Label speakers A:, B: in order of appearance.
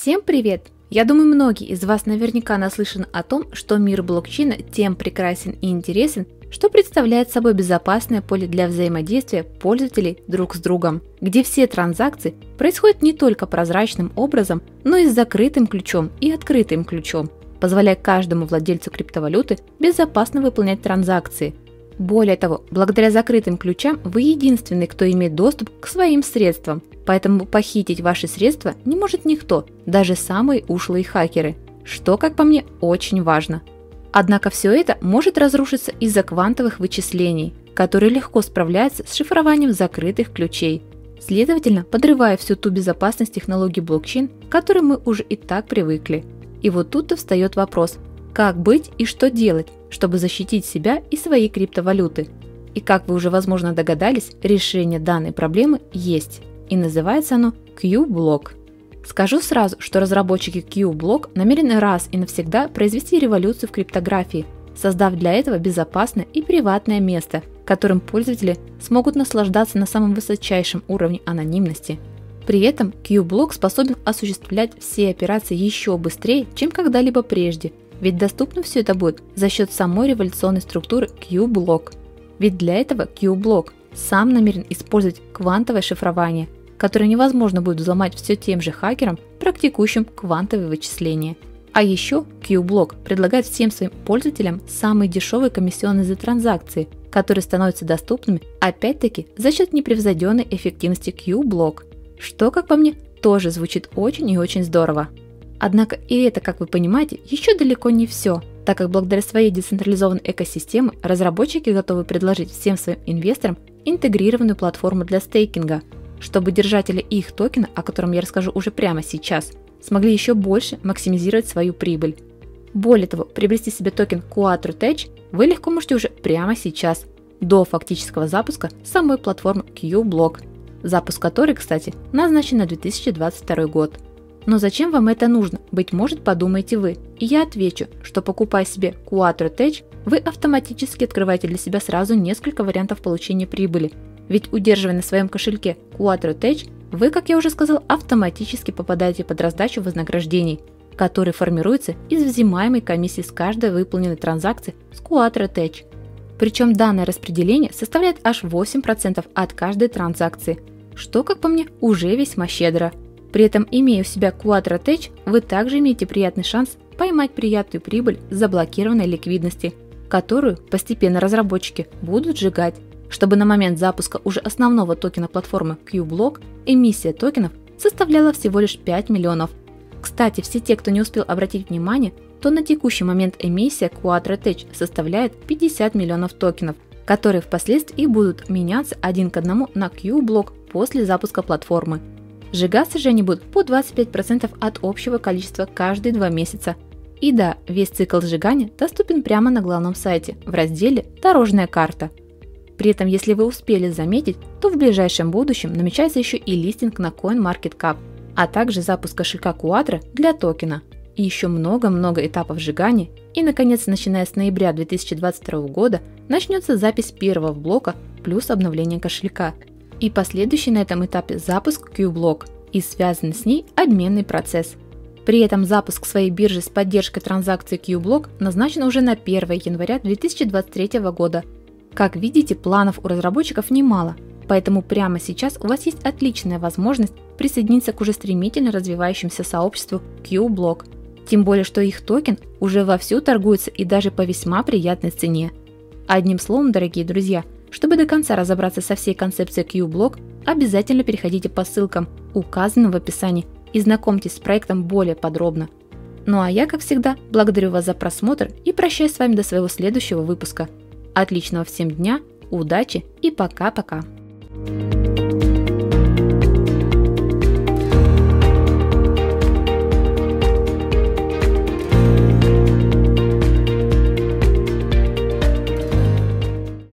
A: Всем привет! Я думаю, многие из вас наверняка наслышаны о том, что мир блокчейна тем прекрасен и интересен, что представляет собой безопасное поле для взаимодействия пользователей друг с другом, где все транзакции происходят не только прозрачным образом, но и с закрытым ключом и открытым ключом, позволяя каждому владельцу криптовалюты безопасно выполнять транзакции. Более того, благодаря закрытым ключам вы единственный, кто имеет доступ к своим средствам, поэтому похитить ваши средства не может никто, даже самые ушлые хакеры, что, как по мне, очень важно. Однако все это может разрушиться из-за квантовых вычислений, которые легко справляются с шифрованием закрытых ключей, следовательно, подрывая всю ту безопасность технологий блокчейн, к которой мы уже и так привыкли. И вот тут-то встает вопрос, как быть и что делать, чтобы защитить себя и свои криптовалюты. И как вы уже, возможно, догадались, решение данной проблемы есть, и называется оно Q-блок. Скажу сразу, что разработчики Q-блок намерены раз и навсегда произвести революцию в криптографии, создав для этого безопасное и приватное место, которым пользователи смогут наслаждаться на самом высочайшем уровне анонимности. При этом Q-блок способен осуществлять все операции еще быстрее, чем когда-либо прежде, ведь доступно все это будет за счет самой революционной структуры Q-блок. Ведь для этого Q-блок сам намерен использовать квантовое шифрование, которое невозможно будет взломать все тем же хакерам, практикующим квантовые вычисления. А еще Q-блок предлагает всем своим пользователям самые дешевые комиссионные за транзакции, которые становятся доступными опять-таки за счет непревзойденной эффективности Q-блок, что, как по мне, тоже звучит очень и очень здорово. Однако и это, как вы понимаете, еще далеко не все, так как благодаря своей децентрализованной экосистеме разработчики готовы предложить всем своим инвесторам интегрированную платформу для стейкинга, чтобы держатели их токена, о котором я расскажу уже прямо сейчас, смогли еще больше максимизировать свою прибыль. Более того, приобрести себе токен QuatroTech вы легко можете уже прямо сейчас, до фактического запуска самой платформы Q-блок, запуск которой, кстати, назначен на 2022 год. Но зачем вам это нужно, быть может, подумаете вы, и я отвечу, что покупая себе QuatroTech, вы автоматически открываете для себя сразу несколько вариантов получения прибыли, ведь удерживая на своем кошельке QuatroTech, вы, как я уже сказал, автоматически попадаете под раздачу вознаграждений, которые формируются из взимаемой комиссии с каждой выполненной транзакции с QuatroTech. Причем данное распределение составляет аж 8% от каждой транзакции, что, как по мне, уже весьма щедро. При этом, имея у себя QuatroTech, вы также имеете приятный шанс поймать приятную прибыль с заблокированной ликвидности, которую постепенно разработчики будут сжигать, чтобы на момент запуска уже основного токена платформы Q-блок эмиссия токенов составляла всего лишь 5 миллионов. Кстати, все те, кто не успел обратить внимание, то на текущий момент эмиссия QuatroTech составляет 50 миллионов токенов, которые впоследствии будут меняться один к одному на Q-блок после запуска платформы. Сжигаться же они будут по 25% от общего количества каждые 2 месяца. И да, весь цикл сжигания доступен прямо на главном сайте в разделе «Дорожная карта». При этом, если вы успели заметить, то в ближайшем будущем намечается еще и листинг на CoinMarketCap, а также запуск кошелька Quatro для токена. И еще много-много этапов сжигания. И, наконец, начиная с ноября 2022 года начнется запись первого блока плюс обновление кошелька. И последующий на этом этапе запуск Q-блок и связанный с ней обменный процесс. При этом запуск своей биржи с поддержкой транзакций Q-блок назначен уже на 1 января 2023 года. Как видите, планов у разработчиков немало, поэтому прямо сейчас у вас есть отличная возможность присоединиться к уже стремительно развивающемуся сообществу Q-блок. Тем более, что их токен уже вовсю торгуется и даже по весьма приятной цене. Одним словом, дорогие друзья, чтобы до конца разобраться со всей концепцией Q-блок, обязательно переходите по ссылкам, указанным в описании, и знакомьтесь с проектом более подробно. Ну а я, как всегда, благодарю вас за просмотр и прощаюсь с вами до своего следующего выпуска. Отличного всем дня, удачи и пока-пока!